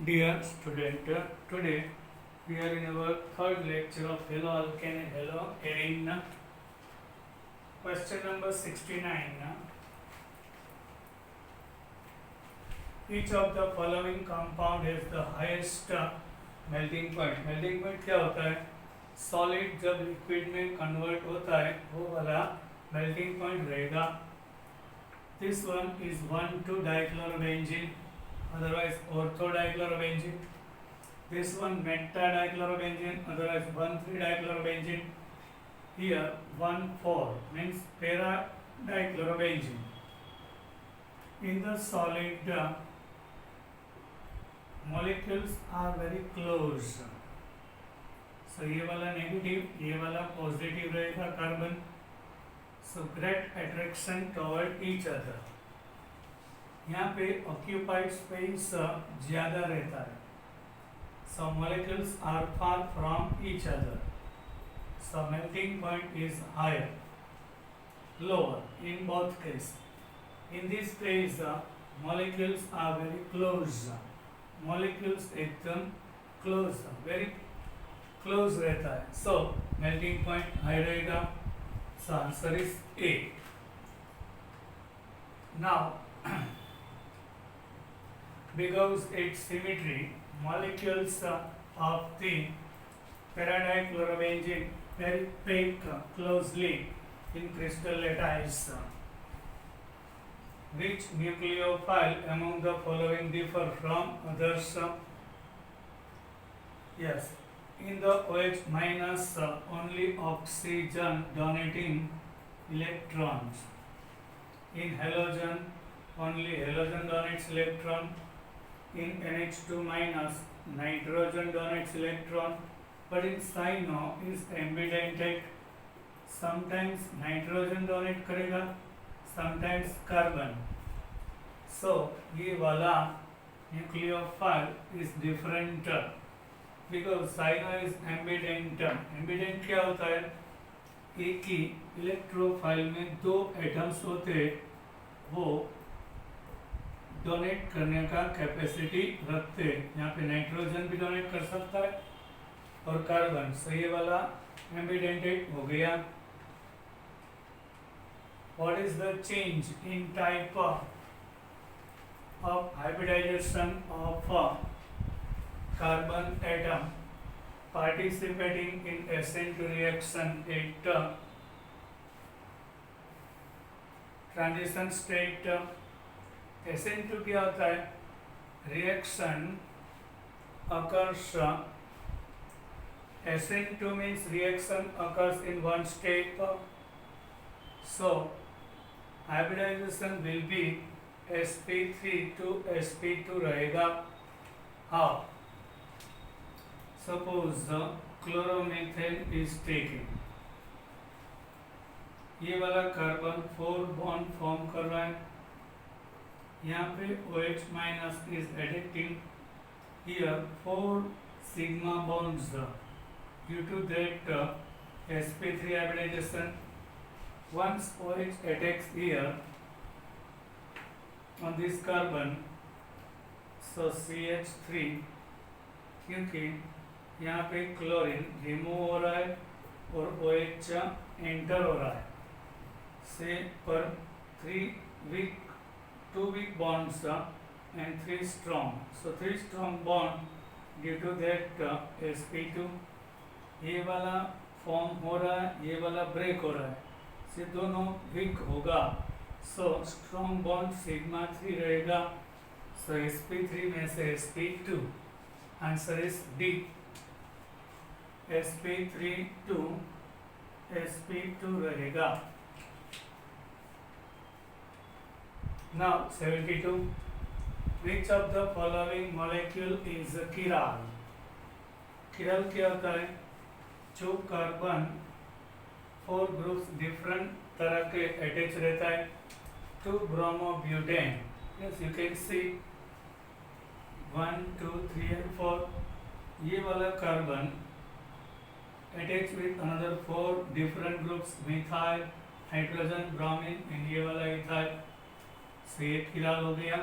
Dear student, today we are in our third lecture of Hello Alkane, Hello Arene. Question number 69. Each of the following compound has the highest melting point. Melting point क्या होता है? Solid जब liquid में convert होता है वो वाला melting point रहेगा. This one is 1,2 dichlorobenzene, otherwise ortho dichlorobenzene. This one meta dichlorobenzene, otherwise 1,3 dichlorobenzene. Here 1,4 means para dichlorobenzene. In the solid, molecules are very close. So ये वाला नेगेटिव, ये वाला पॉजिटिव रहेगा carbon. So great attraction toward each other. यहाँ पे occupied space ज़्यादा रहता है. सो molecules are far from each other. So melting point is higher, lower in both cases. In this case, molecules are very close. Molecules एकदम close, very close रहता है. So melting point high रहेगा. So answer is A. Now because its symmetry, molecules of the paradichlorobenzene very pack closely in crystal lattice. Which nucleophile among the following differ from others? Yes, in the OH minus only oxygen donating electrons. In halogen only halogen donates electron. In NH2 minus nitrogen donates electron, but in cyano is ambidentate. Sometimes nitrogen donate करेगा, sometimes carbon. So ये वाला nucleophile is different because cyano is ambident. Ambident क्या होता है? एक ही electrophile में दो atoms होते वो डोनेट करने का कैपेसिटी रखते हैं. यहाँ पे नाइट्रोजन भी डोनेट कर सकता है और कार्बन. सो ये वाला एम्बिडेंटेड हो गया. What is the change in type of hybridization of carbon atom participating in SN2 reaction at transition state? SN2 क्या होता है? Reaction occurs, SN2 means reaction occurs in one step. So hybridization will be sp3 to sp2 रहेगा. How? Suppose chloromethane is taken. ये वाला carbon 4 bond form कर रहा है. यहाँ पे OH minus is adding here 4 sigma bonds. Due to that sp3 hybridization, once OH attacks here on this carbon, so CH3, क्योंकि यहाँ पे क्लोरीन रिमूव हो रहा है और OH एंटर हो रहा है. से पर 2 weak bonds and 3 strong. So 3 strong bond due to that sp2. ये वाला फॉर्म हो रहा है, ये वाला ब्रेक हो रहा है. से दोनों वीक होगा. सो स्ट्रॉन्ग बॉन्ड सिग्मा 3 रहेगा. सो sp3 में से sp2. Answer is D. sp3 to sp2 रहेगा. Now 72. Which of the following molecule is chiral? Chiral क्या होता है? जो कार्बन 4 ग्रुप्स डिफरेंट तरह के अटैच रहता है to bromobutane. Yes, you can see 1, 2, 3 and 4. ये वाला carbon attach with another 4 different groups, methyl, hydrogen, bromine and ये वाला इथाइल. से ये खिलाल हो गया.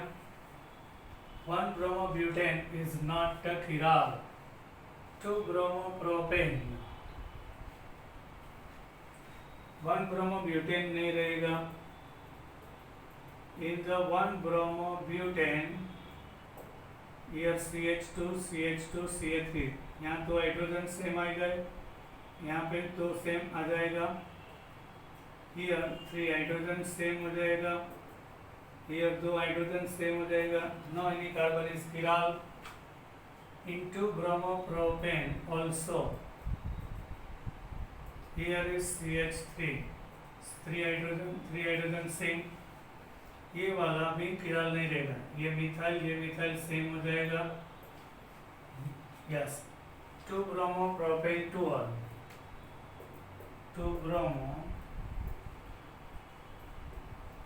1-bromobutane is not a chiral. 2-bromopropane, 1-bromobutane नहीं रहेगा. In the 1-bromobutane, here CH2, CH2, CH3, यहाँ तो हाइड्रोजन सेम आ गए, यहाँ पे तो सेम आ जाएगा. Here 3 हाइड्रोजन सेम हो जाएगा, here 2 हाइड्रोजन सेम हो जाएगा. No any carbon is chiral. In 2-bromopropane also, here is CH3, 3 hydrogen same. ये वाला भी chiral नहीं रहेगा, ये मिथाइल सेम हो जाएगा. यस, 2-bromopropane 2-1, 2-bromo,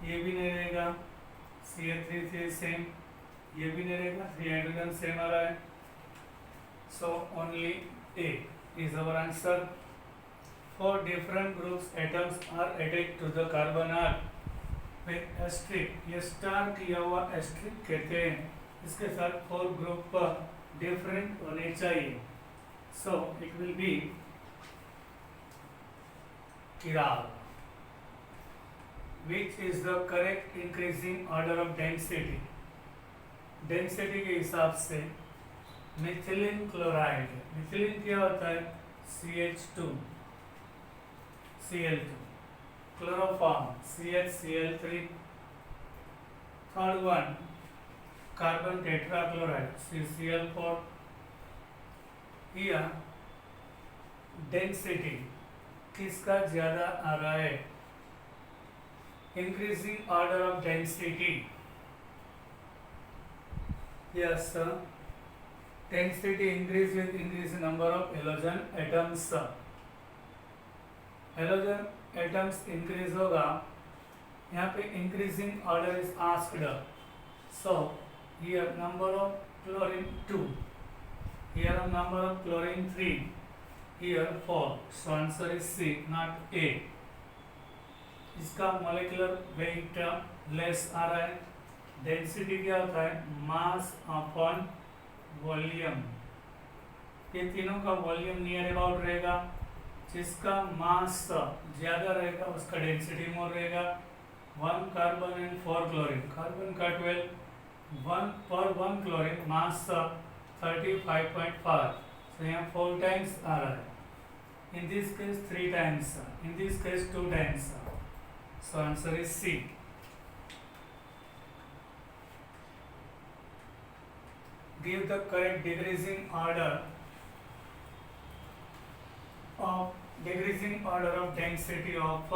ये भी नहीं रहेगा. CH3 सेम, ये भी नहीं रहेगा, 3 हाइड्रोजन सेम आ रहा है. So only A is our answer. 4 different groups atoms are added to the carbon atom with asterisk. ये स्टार किया हुआ asterisk कहते हैं. इसके साथ 4 ग्रुप डिफरेंट होने चाहिए. So it will be chiral. Which is the correct increasing order of density? Density के हिसाब से मिथिलीन क्लोराइड. मिथिलीन क्या होता है? CH2, Cl2, chloroform CHCl3. Third one carbon tetrachloride CCl4. या डेंसिटी किसका ज्यादा आ रहा है? Increasing order of density. Yes, density increase with increase in number of halogen atoms. halogen atoms increase होगा. यहाँ पे increasing order is asked. So here number of chlorine 2, here number of chlorine 3, here 4. So answer is C, not A. इसका molecular weight less आ रहा है. Density क्या होता है? Mass upon volume. ये तीनों का वॉल्यूम नियर अबाउट रहेगा. जिसका मास ज्यादा रहेगा उसका डेंसिटी मोर रहेगा. 1 कार्बन एंड 4 क्लोरीन. कार्बन का 12, 1 पर 1 क्लोरीन मास 35.5. तो यहाँ 4 टाइम्स आ रहा है. In this case 3 times, in this case 2 times. So answer is C. Give the correct decreasing order of density of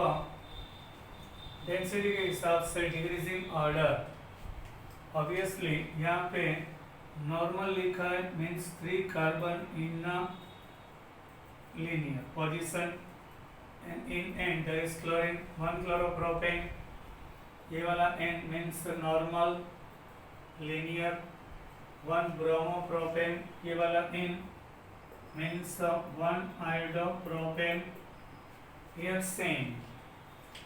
density के हिसाब से decreasing order. Obviously यहाँ पे normal लिखा है means 3 carbon in a linear position, and in end there is chlorine, 1 chloropropane. ये वाला end means normal linear, 1 bromopropane. ये वाला in means 1 iodopropane. Here same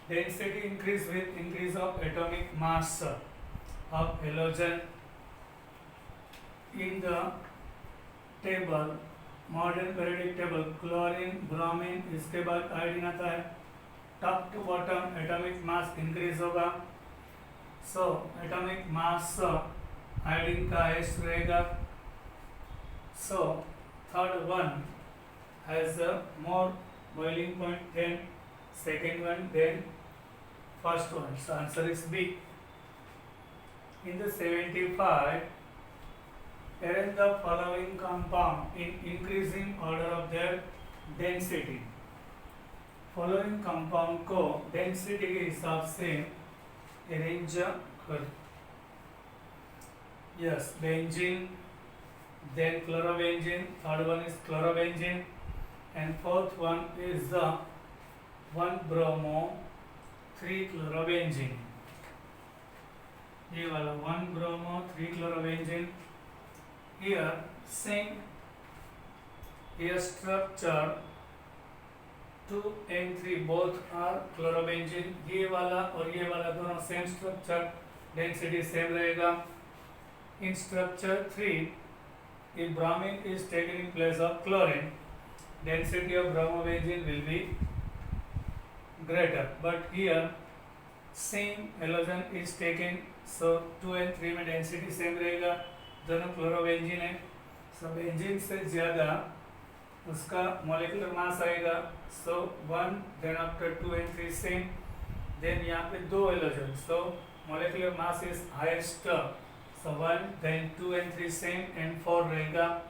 density increase with increase of atomic mass of halogen. In the table, modern periodic table, chlorine, bromine, इसके बाद iodine आता है. Top to bottom atomic mass increase होगा. So atomic mass iodine का highest रहेगा. So third one has a more boiling point than second one than first one. So answer is B. In the 75, arrange the following compound in increasing order of their density. Following compound को density के हिसाब से arrange कर. Yes, benzene, then chlorobenzene. Third one is chlorobenzene, and fourth one is the 1-bromo 3-chlorobenzene. ये वाला 1-bromo 3-chlorobenzene. Here same here structure 2 and 3 both are chlorobenzene. ये वाला और ये वाला दोनों सेम स्ट्रक्चर, डेंसिटी सेम रहेगा. In structure 3, if bromine is taken in place of chlorine, density of bromobenzene will be greater. But here same halogen is taken, so 2 and 3 में density same रहेगा, दोनों क्लोरोबेंजीन है, so benzene से ज़्यादा उसका molecular mass आएगा, so 1 then after 2 and 3 same, then यहाँ पे दो halogen, so molecular mass is highest, so 1 then 2 and 3 same and 4 रहेगा.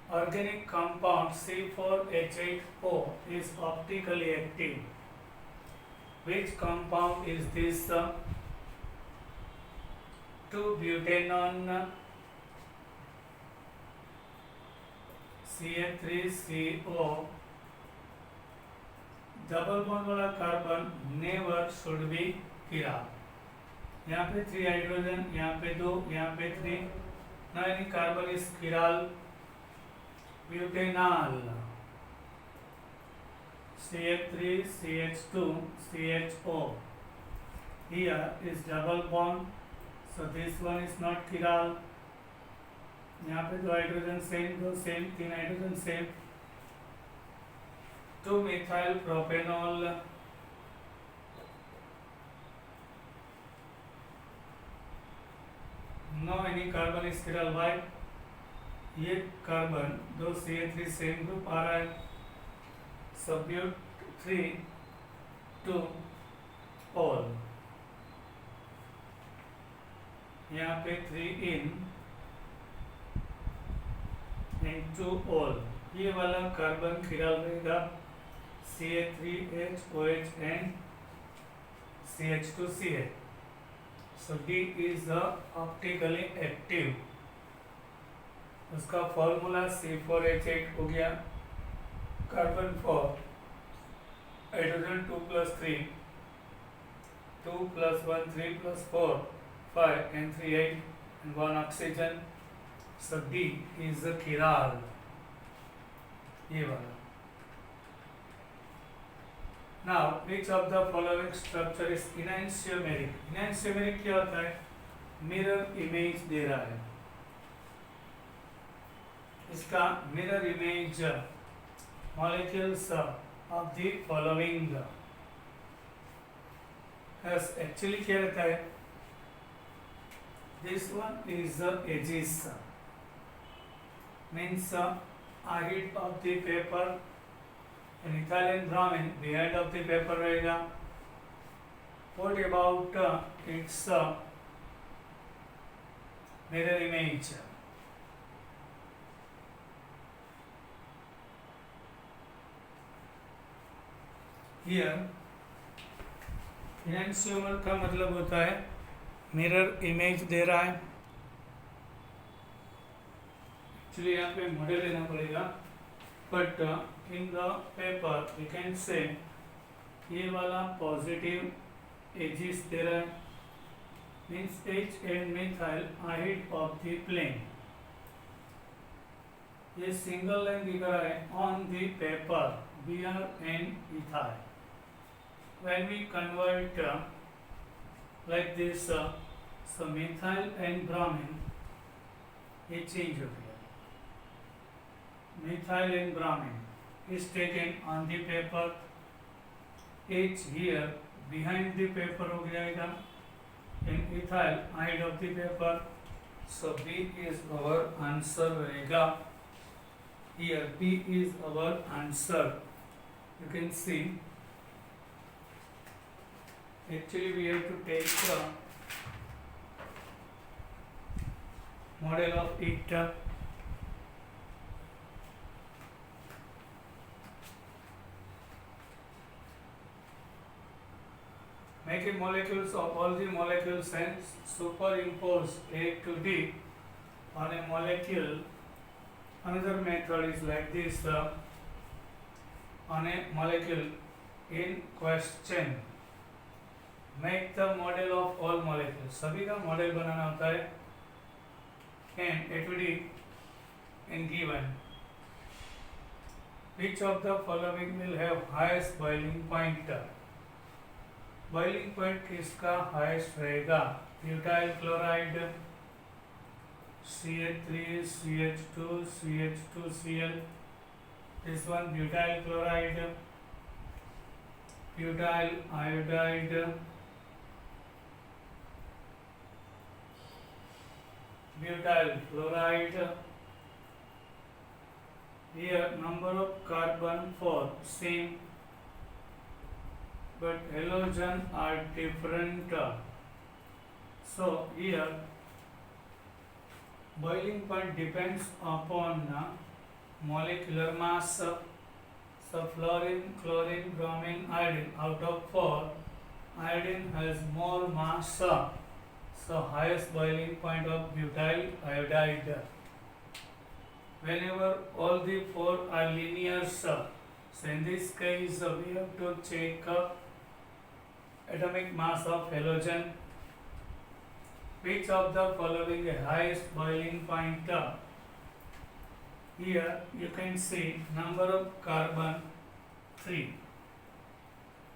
Organic compound C4H8O is optically active. Which compound is this? 2-butanone CH3CO. Double bond वाला carbon never should be chiral. यहाँ पे 3 hydrogen, यहाँ पे 2, यहाँ पे 3. Now any carbon is chiral. Butanol CH3 CH2 CHO. Here is double bond, so this one is not chiral. यहाँ पे 2 hydrogen same, 2 same, 3 hydrogen same. 2-methyl propanol no any carbon is chiral. Why? ये carbon 2 CH3 same group आ रहा है, सब्यूट 3 2 all. यहाँ पे 3 in and 2 all. ये वाला carbon chiral रहेगा, CH3HOH and CH2CH. So D is optically active. उसका formula C4H8 हो गया, carbon 4, hydrogen 2 + 3, 2 + 1 3 + 4 5 and 3 8 and 1 oxygen. So D is the chiral. ये वाला. Now which of the following structure is enantiomeric? Enantiomeric क्या होता है? Mirror image दे रहा है. इसका mirror image molecules of the following has actually क्या रहता है? This one is the edges, means ahead of the paper, and ethyl and bromine behind of the paper रहेगा. What about its mirror image? Here enantiomer का मतलब होता है mirror image दे रहा है. एक्चुअली यहाँ पे मॉडल लेना पड़ेगा, but in the paper we can say ये वाला पॉजिटिव एजिस दे रहा है, means H and methyl ahead of the plane. ये सिंगल लाइन दिख रहा है on the paper Br and ethyl. When we convert like this, so methyl and bromine, ये change हो गया. Methyl and bromine is taken on the paper. H here behind the paper हो जाएगा, and ethyl ahead of the paper. So B is our answer रहेगा. Here B is our answer. You can see. Actually we have to take the model of it. Make a molecules of all the molecules and superimpose A to D on a molecule. Another method is like this, on a molecule in question. Make the model of all molecules. सभी का model बनाना होता है, and it will be in given. Which of the following will have highest boiling point? Boiling point किसका highest रहेगा? butyl chloride, CH3, CH2, CH2Cl. This one butyl chloride, butyl iodide, butyl fluoride. Here number of carbon 4 same, but halogen are different. So here boiling point depends upon molecular mass. So fluorine, chlorine, bromine, iodine, out of 4, iodine has more mass, so highest boiling point of butyl iodide. Whenever all the 4 are linear, so in this case we have to check atomic mass of halogen. Which of the following the highest boiling point? Here you can see number of carbon 3,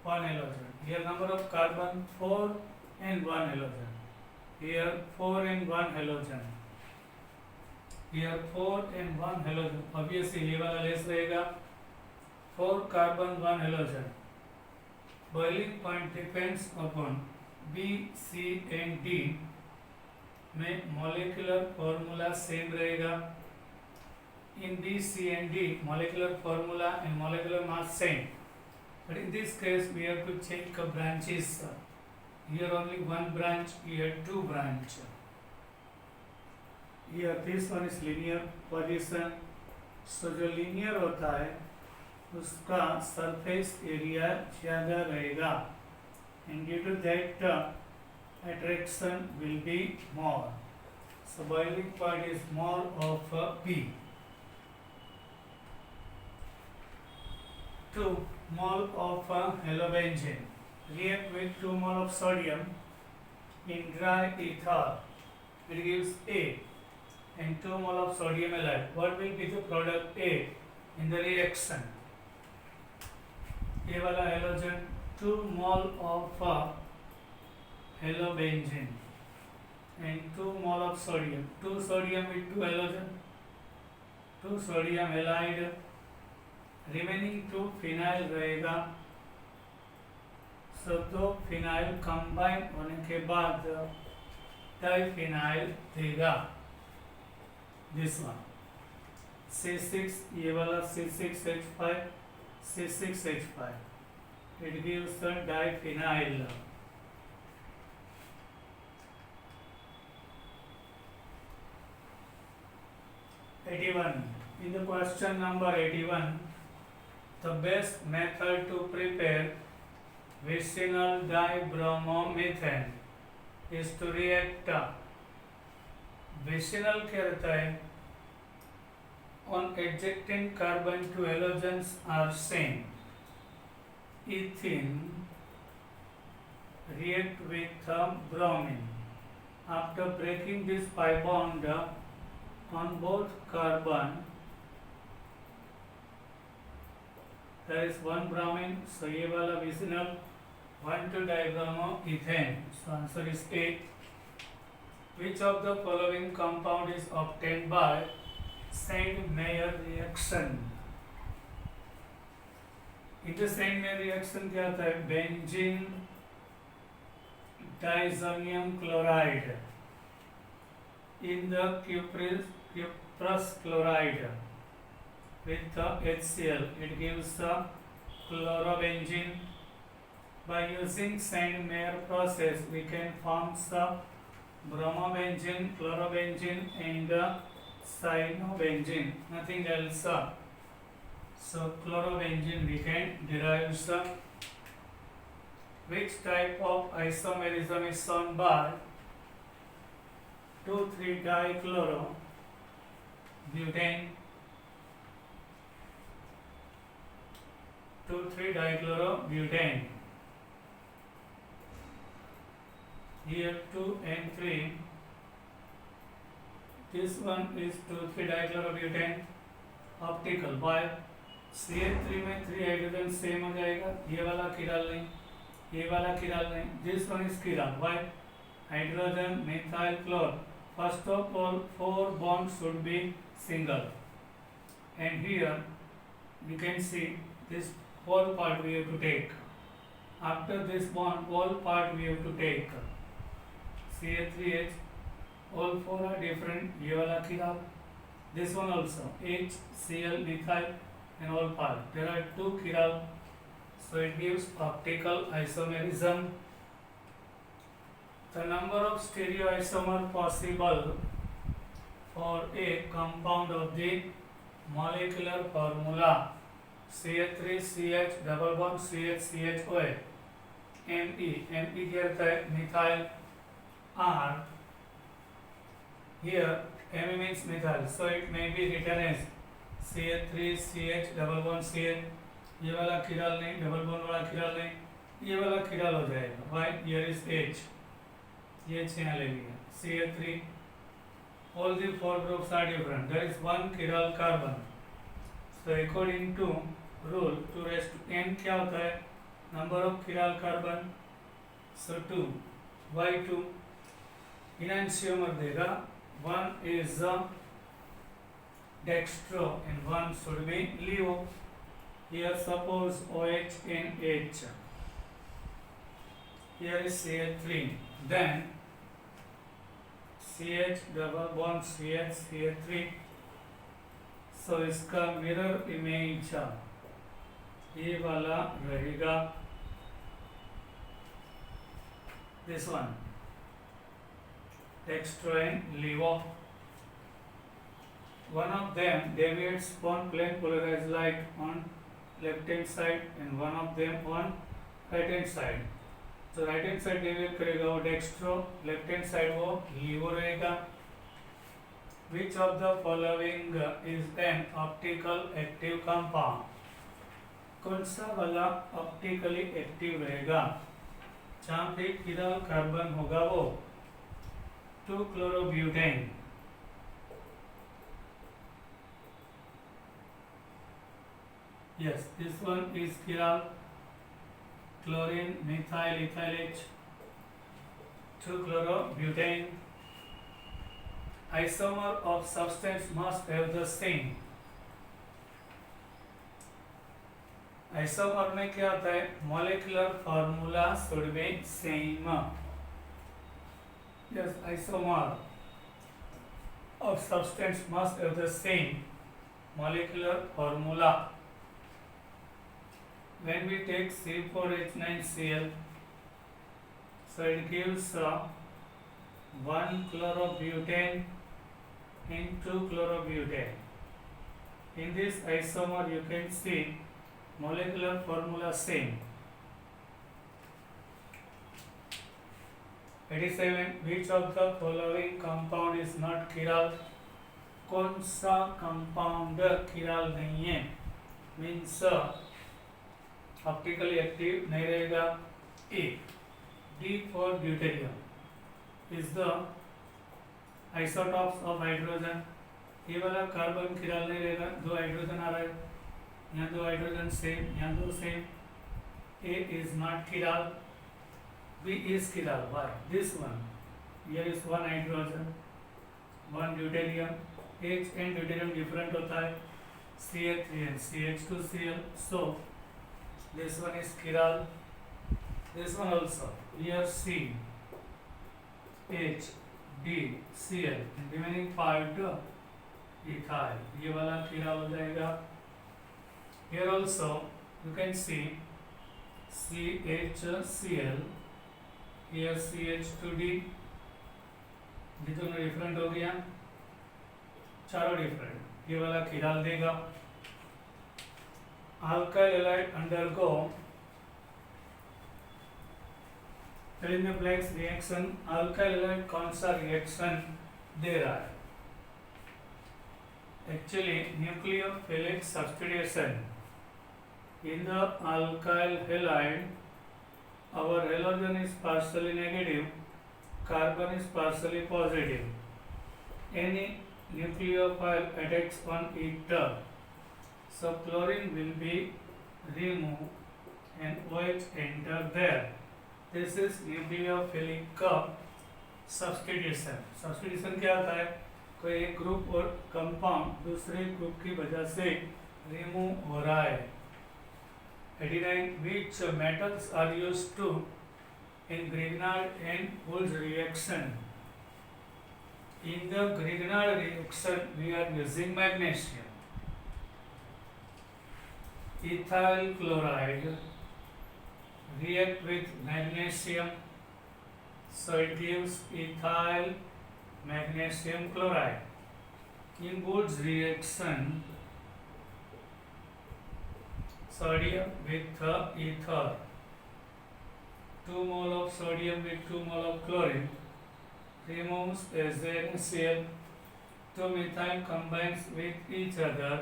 1 halogen. Here number of carbon 4 and 1 halogen. Here 4 and 1 halogen. Here 4 and 1 halogen. Obviously ये वाला less रहेगा. 4 carbon 1 halogen. Boiling point depends upon B, C and D में molecular formula same रहेगा. In B, C and D molecular formula and molecular mass same, but in this case we have to check branches. Here only one branch, here 2 branch. Here this one is linear position. So जो linear होता है उसका surface area ज़्यादा रहेगा, and due to that attraction will be more. So boiling point is more of B. 2 mole of halobenzene react with 2 mole of sodium in dry ether. It gives A, and 2 mole of sodium halide. What will be the product A in the reaction? A वाला halogen 2 mole of halobenzene and 2 mole of sodium. 2 sodium with 2 halogen, 2 sodium halide. Remaining 2 phenyl रहेगा. सो 2 phenyl combine होने के बाद diphenyl देगा. This one C6, ये वाला C6H5, C6H5. It gives the diphenyl. In the question number 81, the best method to prepare vicinal dibromomethane is to react. Vicinal क्या रहता है? On adjacent carbon two halogens are same. Ethene react with bromine. After breaking this pi bond on both carbon, there is 1 bromine, so ये वाला vicinal 1 to dibromomethane. So answer is A. Which of the following compound is obtained by Sand-Meyer reaction? In the Sand-Meyer reaction क्या होता है? Benzene diazonium chloride in the cuprous chloride with the HCl, it gives the chlorobenzene. By using Sand-Meyer process, we can form the bromobenzene, chlorobenzene and cyanobenzene, nothing else. So chlorobenzene we can derive. Which type of isomerism is shown by 2,3-dichloro butane, 2,3-dichlorobutane. Here 2 and 3. This one is 2,3-dichlorobutane. Optical. Why? CH3 में 3 hydrogen same हो जाएगा. ये वाला किराल नहीं, ये वाला किराल नहीं. This one is किराल. Why? hydrogen methyl chlor. First of all, 4 bonds should be single. And here you can see this whole part we have to take. After this bond, whole part we have to take. CH3H, all 4 are different. ये वाला खिलाफ. This one also, HCl methyl and all part. There are 2 chiral, so it gives optical isomerism. The number of stereoisomer possible for a compound of the molecular formula CH3CH double bond CH CHOA Me क्या रहता है methyl R. Here Me means methyl, so it may be written as CH3CH double bond CH. ये वाला खिराल नहीं, double bond वाला खिराल नहीं, ये वाला खिराल हो जाएगा. Why? Here is H. ये यहाँ ले लिया. CH3. All the 4 groups are different. There is one chiral carbon. So according to rule 2 raised to n क्या होता है? Number of chiral carbon. So 2. Why 2? Enantiomer देगा. One is dextro and one should be LEO. Here suppose OH and H. Here is CH3. Then CH double bond CH CH3. So इसका mirror image ये वाला रहेगा. This one dextro and LEO. One of them deviates on plane polarized light on left hand side and one of them on right hand side. So right hand side deviate करेगा वो dextro, left hand side वो LEO रहेगा. Which of the following is an optical active compound? कौन सा वाला optically active रहेगा? जहाँ पे chiral कार्बन होगा वो 2-chlorobutane. Yes, this one is chiral. Chlorine, methyl, ethyl H, 2-chlorobutane. Isomer of substance must have the same. Isomer में क्या होता है? Molecular formula should be same. Yes, isomer of substance must have the same molecular formula. When we take C4H9Cl, so it gives 1-chlorobutane and 2-chlorobutane. In this isomer you can see molecular formula same. 87. Which of the following compound is not chiral? कौन सा compound chiral नहीं है? Means optically active नहीं रहेगा. ए. D for deuterium is the isotopes of hydrogen. ये वाला carbon खिलाल नहीं रहेगा. 2 हाइड्रोजन आ रहा है, यहाँ 2 हाइड्रोजन सेम, यहाँ 2 same. A is not chiral. B is chiral. Why? This one. Here is 1 hydrogen, 1 deuterium. H and deuterium different होता है. CH3 and CH2Cl. So this one is chiral. This one also. Here C, H, D, Cl and remaining part ethyl. ये वाला chiral हो जाएगा. Here also you can see CHCl. Here CH2D. ये दोनों different हो गया. चारों डिफरेंट. ये वाला chiral देगा. Alkyl halide undergo fill in the blanks reaction. Alkyl halide कौन सा रिएक्शन दे रहा है? Actually nucleophilic substitution. In the alkyl halide, our halogen is partially negative, carbon is partially positive. Any nucleophile attacks on it. So chlorine will be removed and OH enter there. This is nucleophilic substitution क्या होता है? कोई एक group और compound दूसरे group की वजह से रिमूव हो रहा है। 89 which metals are used to in Grignard and Wolff reaction? In the Grignard reaction we are using magnesium. Ethyl chloride react with magnesium, so it gives ethyl magnesium chloride. In Wolff's reaction, sodium with ether, 2 mole of sodium with 2 mole of chlorine removes NaCl. 2 methyl combines with each other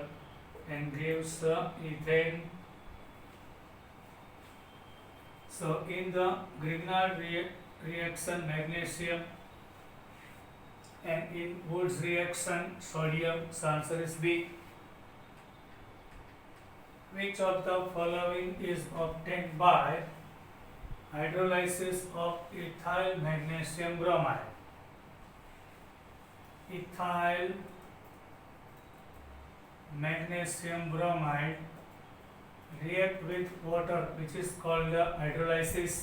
and gives ethane. So in the Grignard reaction magnesium and in Wolff's reaction sodium, so answer is B. Which of the following is obtained by hydrolysis of ethyl magnesium bromide? Ethyl magnesium bromide react with water, which is called the hydrolysis.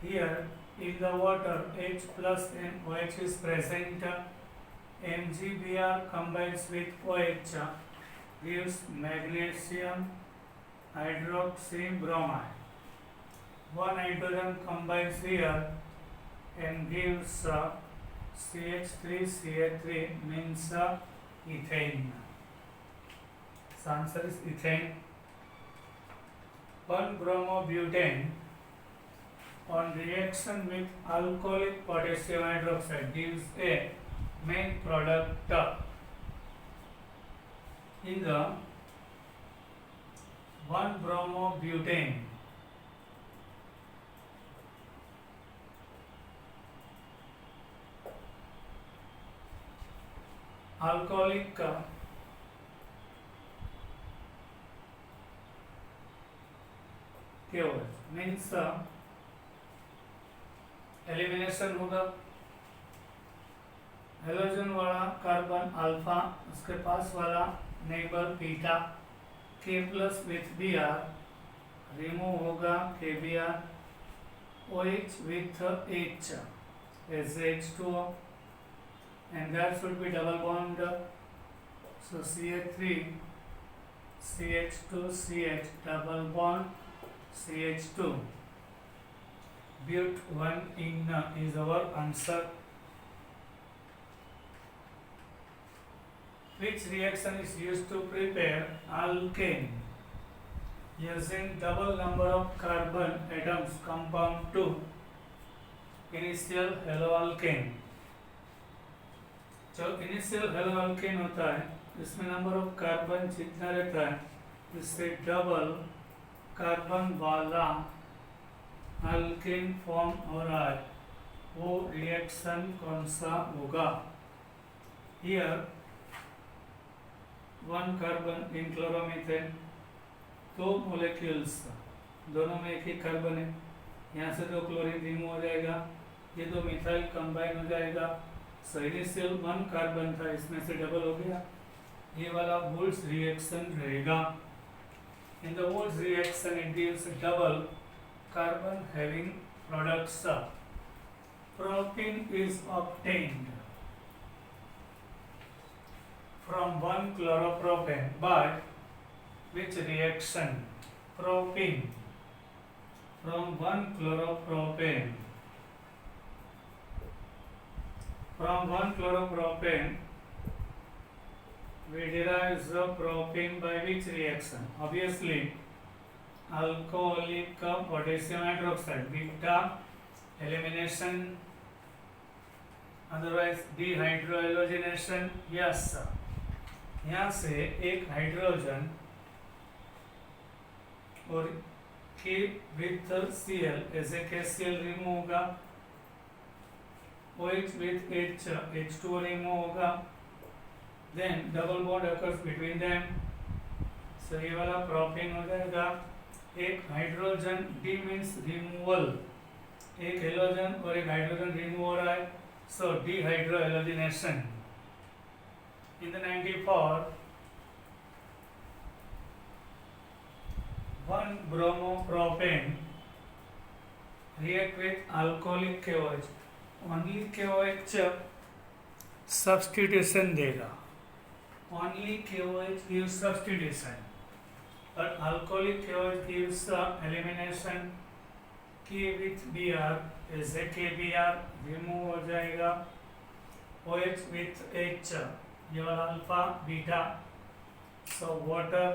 Here in the water H plus and OH is present. MgBr combines with OH gives magnesium hydroxybromide. 1 hydrogen combines here and gives CH3CH3 means ethane. So answer is ethane. 1-bromobutane on reaction with alcoholic potassium hydroxide gives a main product. In the 1-bromobutane alcoholic means elimination होगा। Halogen वाला carbon alpha, उसके पास वाला neighbour beta, K plus with B R remove होगा K B R, OH with H as H2O and there should be double bond, so CH3 CH2 CH double bond CH2, but 1 in is our answer. Which reaction is used to prepare alkane using double number of carbon atoms compound to initial haloalkane? जो initial हेलोअल्केन होता है इसमें number of carbon जितना रहता है इससे double carbon वाला alkane form हो रहा है, वो रिएक्शन कौन सा होगा? Here 1 carbon in chloromethane, 2 molecules, दोनों में एक ही कार्बन है, यहाँ से 2 क्लोरीन रिमूव हो जाएगा, ये 2 मिथाइल कंबाइन हो जाएगा। सो इनिशियल 1 कार्बन था इसमें से डबल हो गया, ये वाला वोल्ट्स रिएक्शन रहेगा। In the volts reaction it gives double carbon having products. Propene is obtained from 1 chloropropane by which reaction? Propene from 1 chloropropane. From 1 chloropropane we derive the propene by which reaction? Obviously alcoholic potassium hydroxide, beta elimination, otherwise dehydrohalogenation. Yes sir, यहाँ से एक hydrogen और K with Cl ऐसे KCl remove होगा, OH with H H2O remove होगा, then double bond occurs between them, so ये वाला propene हो जाएगा। एक हाइड्रोजन, D मीन्स रिमूवल, एक हेलोजन और एक हाइड्रोजन रिमूव हो रहा है, so dehydrohalogenation. In the 94, one bromopropane react with alcoholic KOH. Only KOH substitution देगा. Only KOH gives substitution, but alcoholic KOH gives elimination. K with Br is a KBr, remove हो जाएगा. OH with H, ये वाला alpha beta, so water.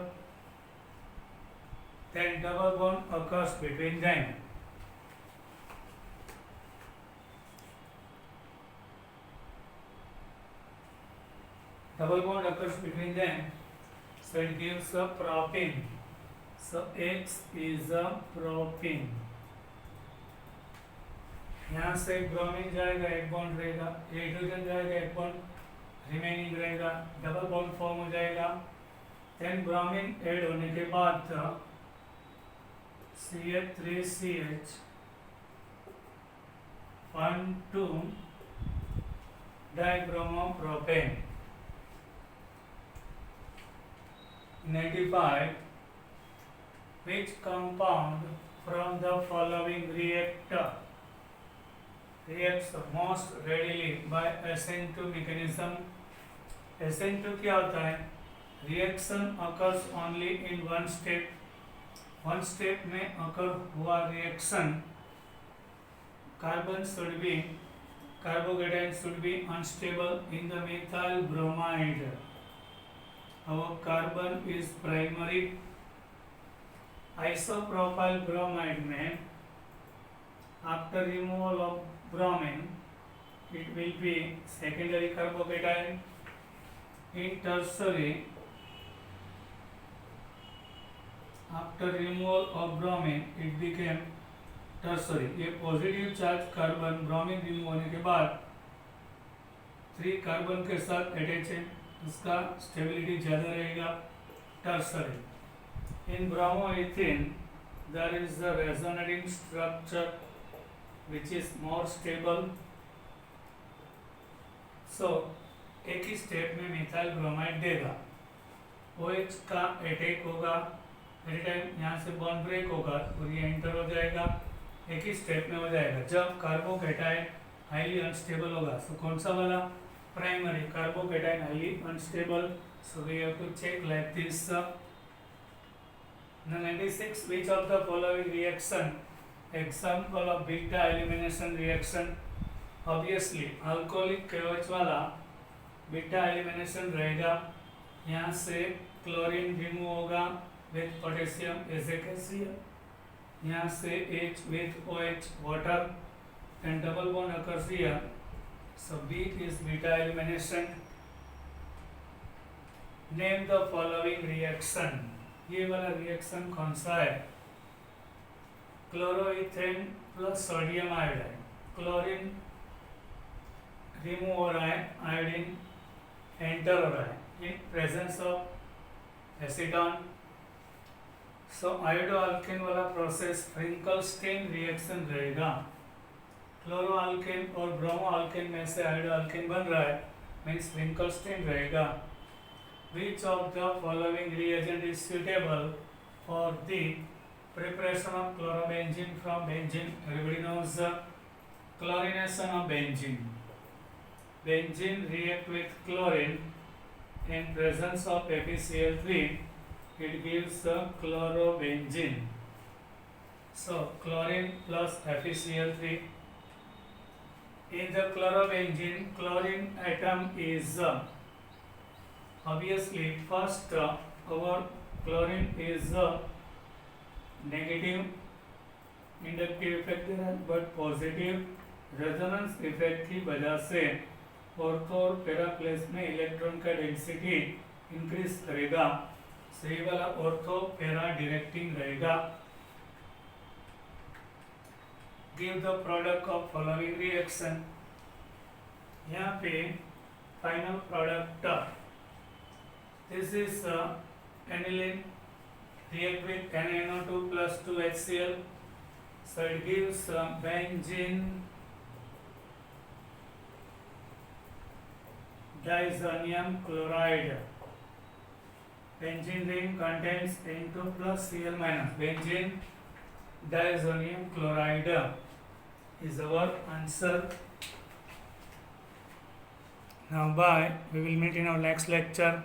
Then double bond occurs between them. Double bond occurs between them, so it gives a propene. So X is a propene. यहाँ से एक bromine जाएगा, एक bond रहेगा, हाइड्रोजन जाएगा, एक बॉन्ड रिमेनिंग रहेगा, डबल बॉन्ड फॉर्म हो जाएगा. देन ब्रोमीन ऐड होने के बाद CH3CH 1,2 dibromopropane. 95. Which compound from the following reactor reacts most readily by SN2 mechanism? SN2 क्या होता है? Reaction occurs only in one step. One step में occur हुआ reaction, carbon should be, carbocation should be unstable in the methyl bromide. Our carbon is primary. Isopropyl bromide में after removal of bromine it will be secondary carbocation. In tertiary, after removal of bromine it became tertiary. ये positive charge carbon bromine remove होने के बाद 3 carbon के साथ attach है, उसका stability ज़्यादा रहेगा. Tertiary. In bromoethene there is the resonating structure which is more stable. So एक ही स्टेप में मिथाइल ब्रोमाइड देगा, OH का अटैक होगा, एनी टाइम यहाँ से बॉन्ड ब्रेक होगा और ये एंटर हो जाएगा, एक ही स्टेप में हो जाएगा. जब कार्बोकेटाइन हाईली अनस्टेबल होगा, सो कौन सा वाला? Primary. Carbocation highly unstable, so we have to check like this. 96. Which of the following reaction example of beta elimination reaction? Obviously alcoholic KOH वाला बीटा एलिमिनेशन रहेगा. यहाँ से क्लोरीन रिमूव होगा with potassium as a calcium, यहाँ से H with OH water, and double bond occurs here, so B is beta elimination. Name the following reaction. ये वाला reaction कौन सा है? Chloroethane plus sodium iodide. Chlorine remove हो रहा है, आयोडीन एंटर हो रहा है in presence of acetone. So iodo alkane वाला प्रोसेस फ्रिंकलस्टीन रिएक्शन रहेगा. क्लोरो अल्केन और ब्रोमो अल्केन में से आयोडो अल्केन बन रहा है, मीन्स फ्रिंकलस्टीन रहेगा. Which of the following reagent is suitable for the preparation of chlorobenzene from benzene? Everybody knows chlorination of benzene. Benzene react with chlorine in presence of FeCl3. It gives chlorobenzene. So chlorine plus FeCl3. In the chlorobenzene, chlorine atom is obviously first our chlorine is negative inductive effect there, but positive resonance effect की वजह से ortho और para place में electron का density increase करेगा. सही वाला ortho para directing रहेगा. Give the product of following reaction. यहाँ पे final product, this is aniline react with NaNO2 plus 2HCl. So it gives benzene diazonium chloride. Benzene ring contains N2 plus Cl minus. Benzene diazonium chloride is our answer. Now bye. We will meet in our next lecture.